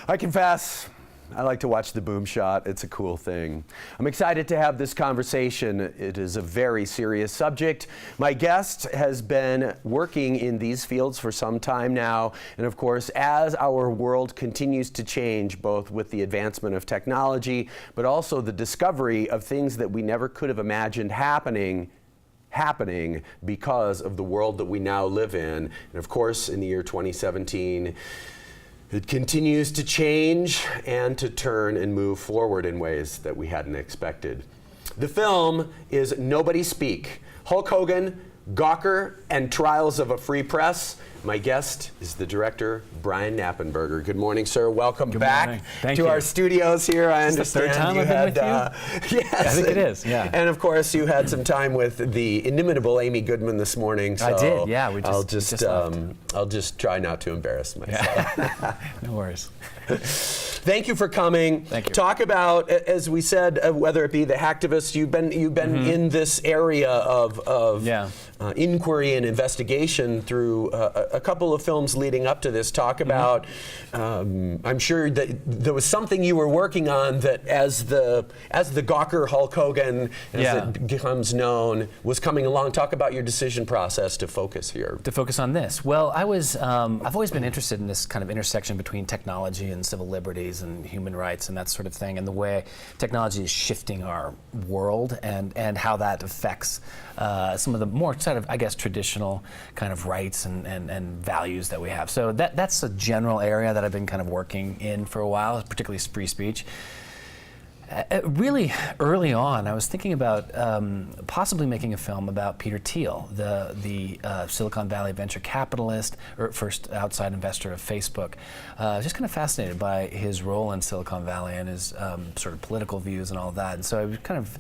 I confess, I like to watch the boom shot. It's a cool thing. I'm excited to have this conversation. It is a very serious subject. My guest has been working in these fields for some time now. And of course, as our world continues to change, both with the advancement of technology, but also the discovery of things that we never could have imagined happening because of the world that we now live in. And of course, in the year 2017, it continues to change and to turn and move forward in ways that we hadn't expected. The film is Nobody Speak: Hulk Hogan, Gawker, and Trials of a Free Press. My guest is the director, Brian Knappenberger. Good morning, sir. Welcome back to our studios here. I understand the third time you I've had, been with you? yes, I think it is, yeah. And of course, you had some time with the inimitable Amy Goodman this morning. So I did, yeah. I'll just try not to embarrass myself. Yeah. No worries. Thank you for coming. Thank you. Talk about, as we said, whether it be the hacktivists, you've been in this area of inquiry and investigation through a couple of films leading up to this. Talk about, I'm sure that there was something you were working on that as the Gawker Hulk Hogan, as it becomes known, was coming along. Talk about your decision process to focus here. To focus on this. Well, I've always been interested in this kind of intersection between technology and civil liberties and human rights and that sort of thing, and the way technology is shifting our world and how that affects some of the more sort of, I guess, traditional kind of rights and values that we have. So that's a general area that I've been kind of working in for a while, particularly free speech. Really early on, I was thinking about possibly making a film about Peter Thiel, the Silicon Valley venture capitalist, or first outside investor of Facebook. I was just kind of fascinated by his role in Silicon Valley and his sort of political views and all of that. And so I was kind of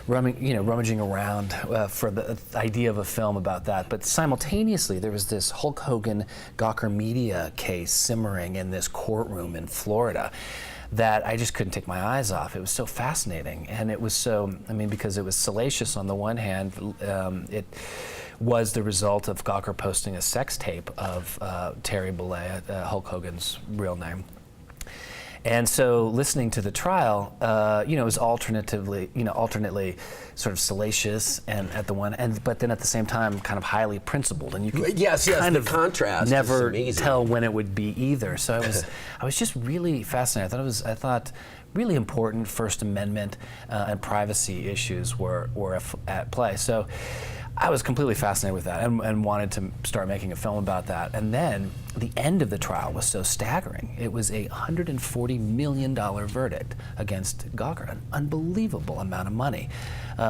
rummaging around for the idea of a film about that. But simultaneously, there was this Hulk Hogan Gawker media case simmering in this courtroom in Florida that I just couldn't take my eyes off. It was so fascinating, and it was so, because it was salacious on the one hand. It was the result of Gawker posting a sex tape of Terry Bollea, Hulk Hogan's real name. And so listening to the trial, it was alternately sort of salacious and at the one end, but then at the same time kind of highly principled, and you could kind of contrast never tell when it would be either. So I was just really fascinated. I thought really important First Amendment and privacy issues were at play. So I was completely fascinated with that and wanted to start making a film about that. And then the end of the trial was so staggering. It was a $140 million verdict against Gawker, an unbelievable amount of money,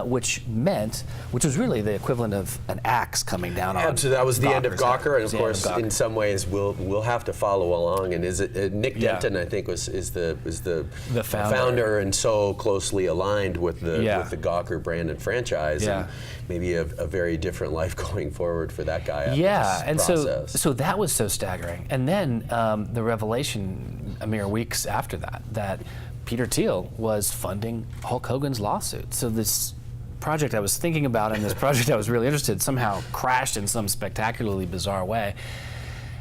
which was really the equivalent of an axe coming down on So that was the end of Gawker, and of The course, in some ways, we'll have to follow along. And is it Nick Denton? I think is the founder, and so closely aligned with the Gawker brand and franchise. And maybe a very different life going forward for that guy. And so that was so staggering. And then the revelation a mere weeks after that Peter Thiel was funding Hulk Hogan's lawsuit. So this project I was thinking about and this project I was really interested in somehow crashed in some spectacularly bizarre way.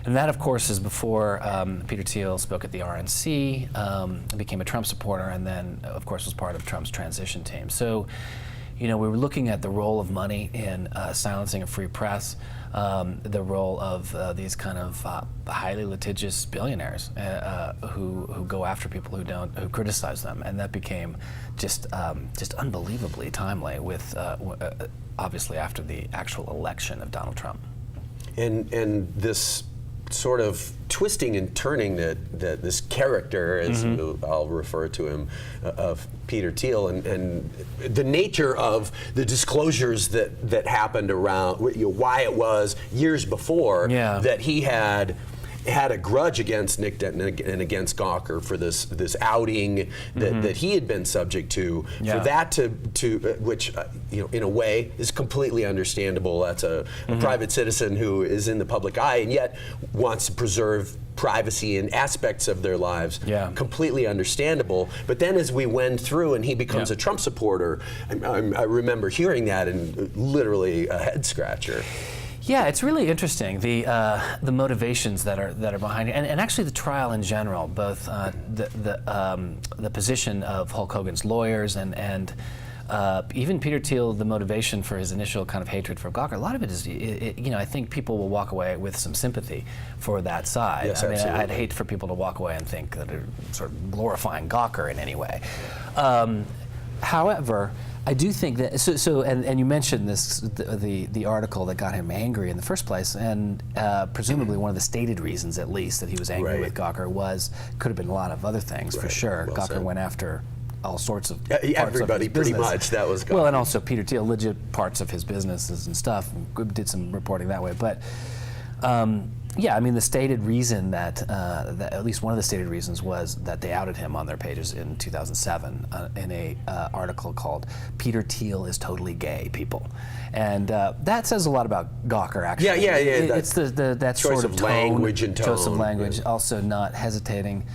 And that, of course, is before Peter Thiel spoke at the RNC, became a Trump supporter, and then, of course, was part of Trump's transition team. So, we were looking at the role of money in silencing a free press, the role of these kind of highly litigious billionaires who go after people who criticize them, and that became just unbelievably timely with obviously after the actual election of Donald Trump. And this sort of twisting and turning that this character, as I'll refer to him, of Peter Thiel, and the nature of the disclosures that happened around why it was years before that he had a grudge against Nick Denton and against Gawker for this outing that he had been subject to. For that to which in a way is completely understandable. That's a private citizen who is in the public eye and yet wants to preserve privacy and aspects of their lives. Completely understandable. But then as we went through and he becomes a Trump supporter, I remember hearing that and literally a head scratcher. Yeah, it's really interesting, the motivations that are behind it, and actually the trial in general, both the position of Hulk Hogan's lawyers and even Peter Thiel, the motivation for his initial kind of hatred for Gawker. A lot of it is, I think people will walk away with some sympathy for that side. Yes, I mean, absolutely. I'd hate for people to walk away and think that they're sort of glorifying Gawker in any way. However, I do think that and you mentioned this the article that got him angry in the first place, and presumably one of the stated reasons, at least, that he was angry with Gawker could have been a lot of other things for sure. Well Gawker said. went after all sorts of parts everybody of his pretty business. much. That was Gawker. Well, and also Peter Thiel, legit parts of his businesses and stuff, did some reporting that way, but. Yeah, I mean, the stated reason that at least one of the stated reasons was that they outed him on their pages in 2007 in a article called "Peter Thiel is Totally Gay, People," and that says a lot about Gawker. Actually, Yeah. It's that choice sort of tone, language and choice of tone, language. yeah. Also, not hesitating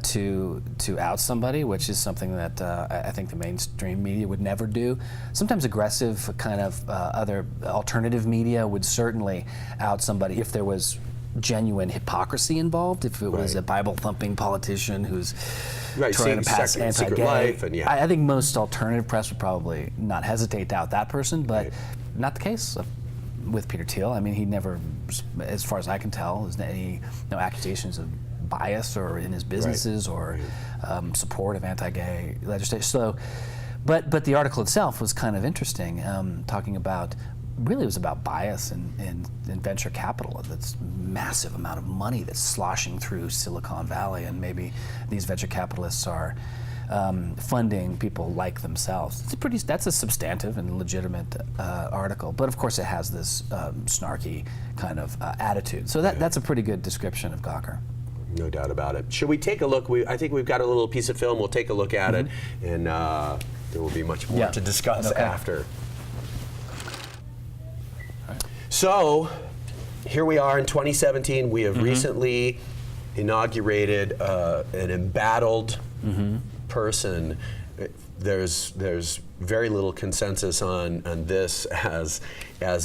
to out somebody, which is something that I think the mainstream media would never do. Sometimes aggressive kind of other alternative media would certainly out somebody if there was genuine hypocrisy involved, if it was a Bible-thumping politician who's trying to pass Secret anti-gay. Life, and I think most alternative press would probably not hesitate to out that person, but not the case with Peter Thiel. I mean, he never, as far as I can tell, there's no accusations of bias or in his businesses or support of anti-gay legislation. So, but the article itself was kind of interesting, talking about. Really, it was about bias in venture capital. That's massive amount of money that's sloshing through Silicon Valley, and maybe these venture capitalists are funding people like themselves. That's a substantive and legitimate article, but of course it has this snarky kind of attitude. So that's a pretty good description of Gawker. No doubt about it. Should we take a look? I think we've got a little piece of film. We'll take a look at it, and there will be much more to discuss after. So, here we are in 2017. We have recently inaugurated an embattled person. There's very little consensus on this as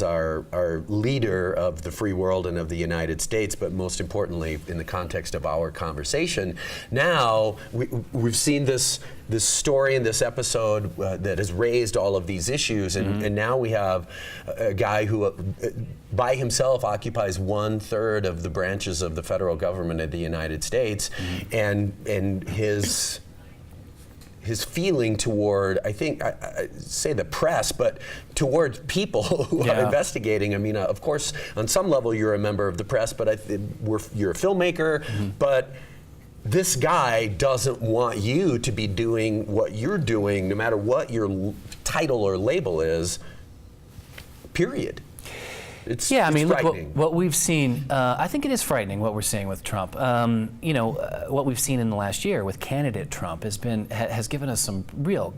our leader of the free world and of the United States, but most importantly, in the context of our conversation. Now, we've seen this story in this episode that has raised all of these issues, and now we have a guy who by himself occupies 1/3 of the branches of the federal government of the United States, and his feeling toward, I think, I say the press, but toward people who are investigating. I mean, of course, on some level, you're a member of the press, but you're a filmmaker, but this guy doesn't want you to be doing what you're doing, no matter what your title or label is, period. It's I mean, look, frightening. what we've seen, I think it is frightening what we're seeing with Trump. What we've seen in the last year with candidate Trump has given us some real,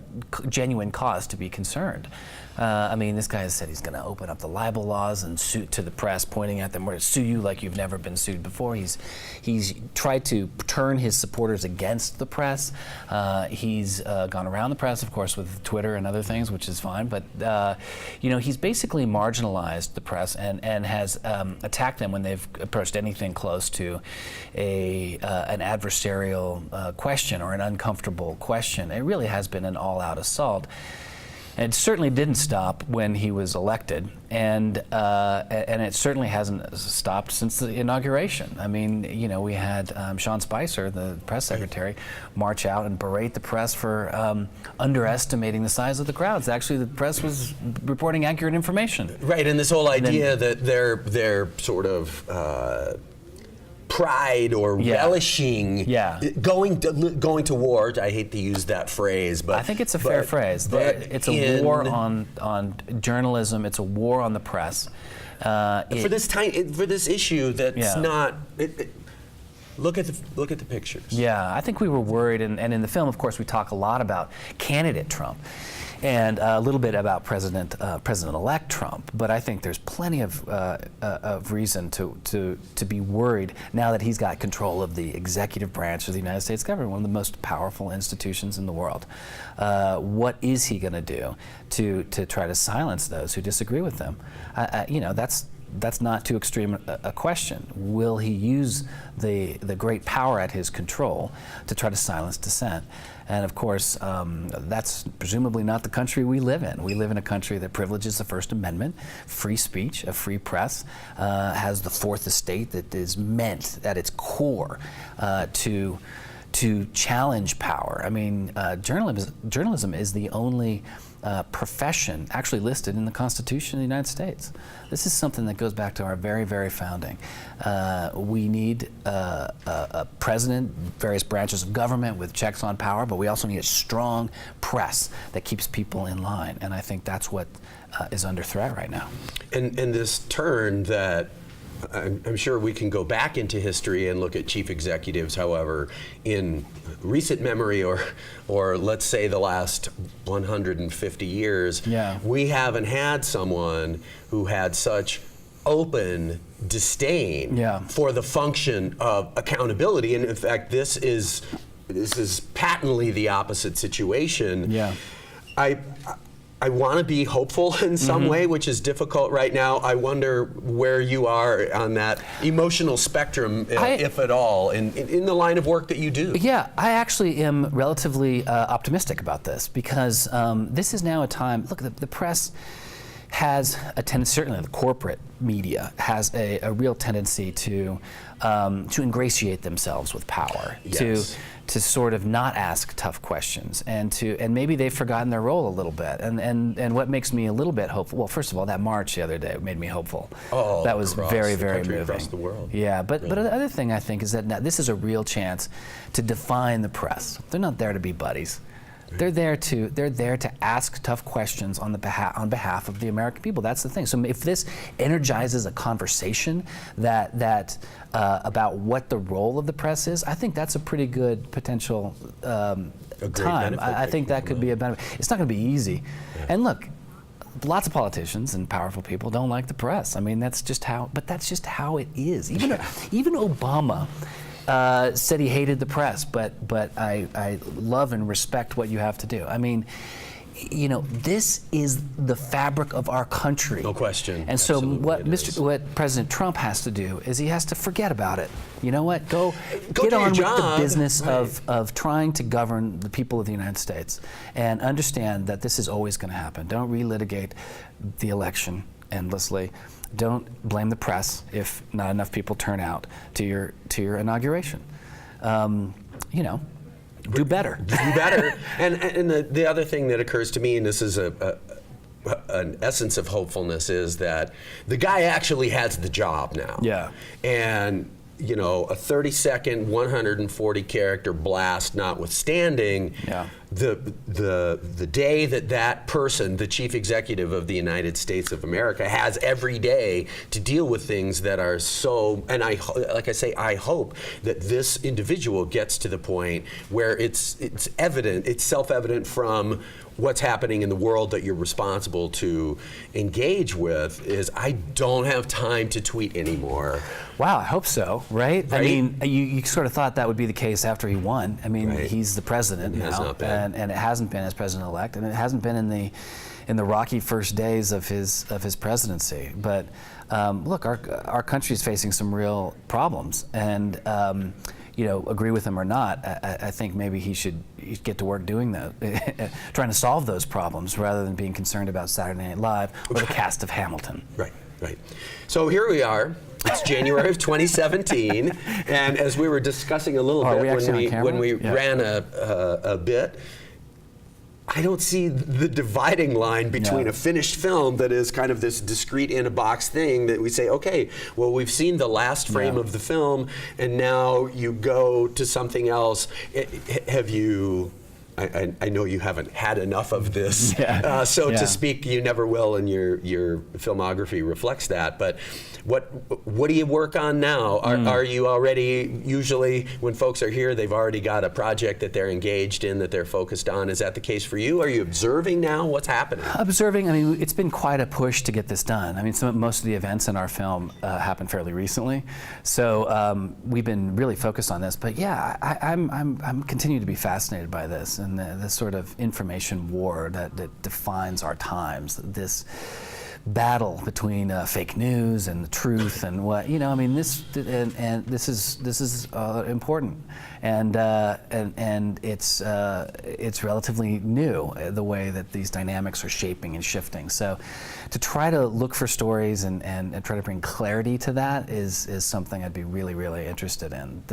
genuine cause to be concerned. I mean, this guy has said he's going to open up the libel laws and sue to the press, pointing at them, we're going to sue you like you've never been sued before. He's tried to turn his supporters against the press. He's gone around the press, of course, with Twitter and other things, which is fine. But he's basically marginalized the press and has attacked them when they've approached anything close to an adversarial question or an uncomfortable question. It really has been an all-out assault. And it certainly didn't stop when he was elected, and it certainly hasn't stopped since the inauguration. I mean, we had Sean Spicer, the press secretary, march out and berate the press for underestimating the size of the crowds. Actually, the press was reporting accurate information. Right, and this whole idea that they're sort of pride or relishing going to war. I hate to use that phrase, but I think it's a fair phrase. It's a war on journalism. It's a war on the press. For this issue that's not. Look at the pictures. Yeah, I think we were worried, and in the film, of course, we talk a lot about candidate Trump. And a little bit about President-elect Trump, but I think there's plenty of reason to be worried now that he's got control of the executive branch of the United States government, one of the most powerful institutions in the world. What is he going to do to try to silence those who disagree with him? that's not too extreme a question. Will he use the great power at his control to try to silence dissent? And of course, that's presumably not the country we live in. We live in a country that privileges the First Amendment, free speech, a free press, has the Fourth Estate that is meant at its core to challenge power. I mean, journalism is the only profession actually listed in the Constitution of the United States. This is something that goes back to our very, very founding. We need a president, various branches of government with checks on power, but we also need a strong press that keeps people in line. And I think that's what is under threat right now. And this turn that I'm sure we can go back into history and look at chief executives, however, in recent memory or let's say the last 150 years, we haven't had someone who had such open disdain for the function of accountability. And in fact, this is patently the opposite situation. I want to be hopeful in some way, which is difficult right now. I wonder where you are on that emotional spectrum, if at all, in the line of work that you do. Yeah, I actually am relatively optimistic about this because this is now a time, look, the press has a tendency, certainly the corporate media has a real tendency to ingratiate themselves with power, to sort of not ask tough questions, and maybe they've forgotten their role a little bit. And what makes me a little bit hopeful, well, first of all, that march the other day made me hopeful. Oh, that was very, very moving. Across the world. Yeah, but the other thing I think is that now this is a real chance to define the press. They're not there to be buddies. They're there to ask tough questions on behalf of the American people. That's the thing. So if this energizes a conversation that about what the role of the press is, I think that's a pretty good potential time. I think that could be a benefit. It's not going to be easy. And look, lots of politicians and powerful people don't like the press. I mean, that's just how it is. Even Obama said he hated the press, but I love and respect what you have to do. I mean, you know, this is the fabric of our country. No question. And so what President Trump has to do is he has to forget about it. You know what? Go get on with the business of trying to govern the people of the United States and understand that this is always going to happen. Don't relitigate the election endlessly. Don't blame the press if not enough people turn out to your inauguration. You know, do better. Do better. And the other thing that occurs to me, and this is an essence of hopefulness, is that the guy actually has the job now. Yeah. And you know, a 30-second, 140-character blast notwithstanding, the day that person, the chief executive of the United States of America, has every day to deal with things that are so, and like I say, I hope that this individual gets to the point where it's evident, it's self-evident from what's happening in the world that you're responsible to engage with, is I don't have time to tweet anymore. Wow, I hope so, right? I mean, you sort of thought that would be the case after he won. I mean, he's the president now, and it hasn't been as president-elect, and it hasn't been in the rocky first days of his presidency. But look, our country is facing some real problems, and you know, agree with him or not, I think maybe he should get to work doing that, trying to solve those problems rather than being concerned about Saturday Night Live or the cast of Hamilton. Right. So here we are. It's January of 2017, and as we were discussing a little bit when we ran a bit, I don't see the dividing line between a finished film that is kind of this discrete in-a-box thing that we say, okay, well, we've seen the last frame of the film, and now you go to something else. Have you... I know you haven't had enough of this, to speak, you never will, and your filmography reflects that. But what do you work on now? Are you already, usually when folks are here, they've already got a project that they're engaged in, that they're focused on? Is that the case for you? Are you observing now? What's happening? Observing, I mean, it's been quite a push to get this done. I mean, most of the events in our film happened fairly recently, so we've been really focused on this. But yeah, I'm continuing to be fascinated by this and the sort of information war that defines our times. This battle between fake news and the truth and what, you know, I mean, this is important, and it's relatively new, the way that these dynamics are shaping and shifting. So to try to look for stories and try to bring clarity to that is something I'd be really, really interested in.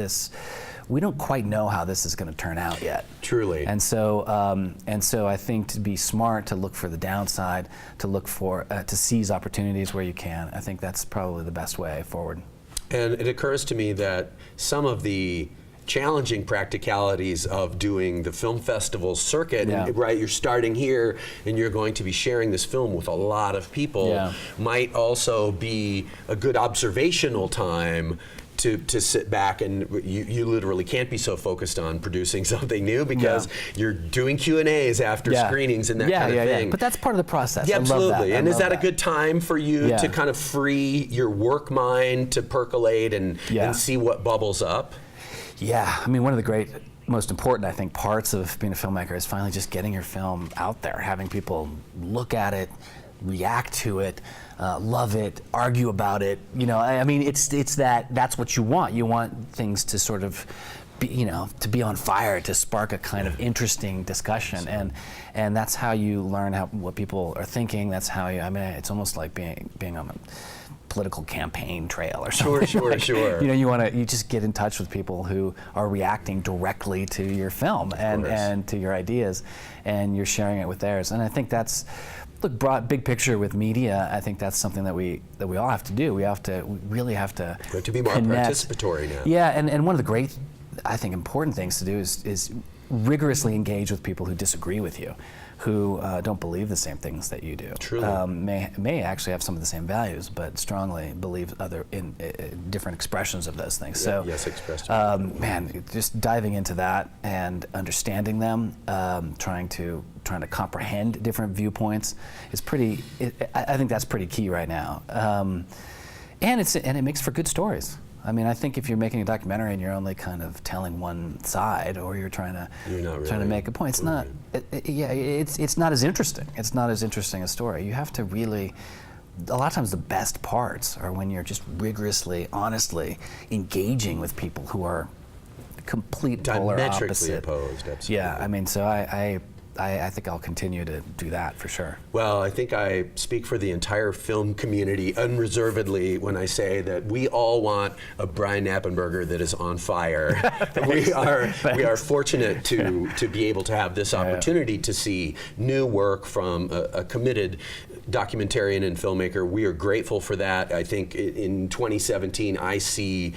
We don't quite know how this is going to turn out yet. Truly. And so I think to be smart, to look for the downside, to look for, to seize opportunities where you can, I think that's probably the best way forward. And it occurs to me that some of the challenging practicalities of doing the film festival circuit, and, right, you're starting here and you're going to be sharing this film with a lot of people, might also be a good observational time to sit back, and you literally can't be so focused on producing something new because you're doing Q&As after screenings and that kind of thing. But that's part of the process. Yeah, absolutely. I love that. And is that a good time for you to kind of free your work mind to percolate and see what bubbles up? Yeah. I mean, one of the most important, I think, parts of being a filmmaker is finally just getting your film out there, having people look at it, react to it, love it, argue about it. You know, I mean, that's what you want. You want things to sort of be, you know, to be on fire, to spark a kind of interesting discussion, and that's how you learn what people are thinking. That's how you. I mean, it's almost like being on a political campaign trail or something. Sure. You know, you just get in touch with people who are reacting directly to your film and to your ideas, and you're sharing it with theirs. And I think that's, look, big picture with media, I think that's something that we all have to do. We really have to be more participatory now. Yeah, and one of the great, I think, important things to do is rigorously engage with people who disagree with you, who don't believe the same things that you do. Truly. May actually have some of the same values, but strongly believe in different expressions of those things. So, yes, expressed. Man, just diving into that and understanding them, trying to comprehend different viewpoints is pretty. I think that's pretty key right now, and it makes for good stories. I mean, I think if you're making a documentary and you're only kind of telling one side, or you're trying to make a point, it's not. It's not as interesting. It's not as interesting a story. You have to really. A lot of times, the best parts are when you're just rigorously, honestly engaging with people who are complete polar diametrically opposite. Opposed. Absolutely. Yeah, I mean, so I think I'll continue to do that for sure. Well, I think I speak for the entire film community unreservedly when I say that we all want a Brian Knappenberger that is on fire. we are fortunate to be able to have this opportunity to see new work from a committed documentarian and filmmaker. We are grateful for that. I think in 2017, I see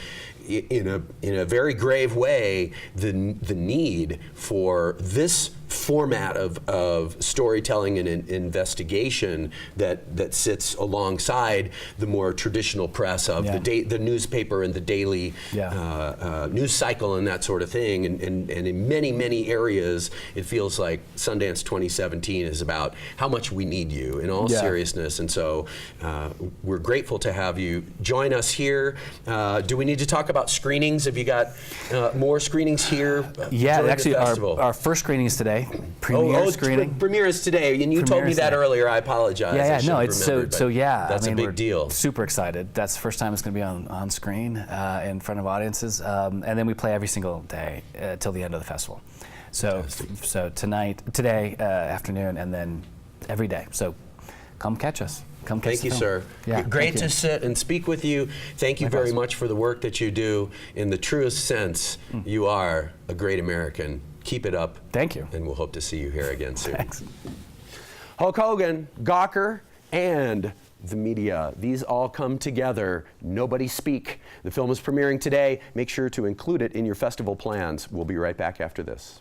in a very grave way the need for this format of storytelling and investigation that sits alongside the more traditional press of the newspaper and the daily news cycle and that sort of thing. And in many areas, it feels like Sundance 2017 is about how much we need you in all seriousness. And so we're grateful to have you join us here. Do we need to talk about screenings? Have you got more screenings here? Actually, our first screening is today. Premiere screening. Premiere is today, and you told me that earlier. I apologize. No, it's that's a big deal. Super excited. That's the first time it's going to be on screen in front of audiences, and then we play every single day till the end of the festival. So today afternoon, and then every day. So come catch us. Thank you, sir. Great to sit and speak with you. Thank you very much for the work that you do. In the truest sense, you are a great American. Keep it up. Thank you. And we'll hope to see you here again soon. Thanks. Hulk Hogan, Gawker, and the media. These all come together. Nobody speak. The film is premiering today. Make sure to include it in your festival plans. We'll be right back after this.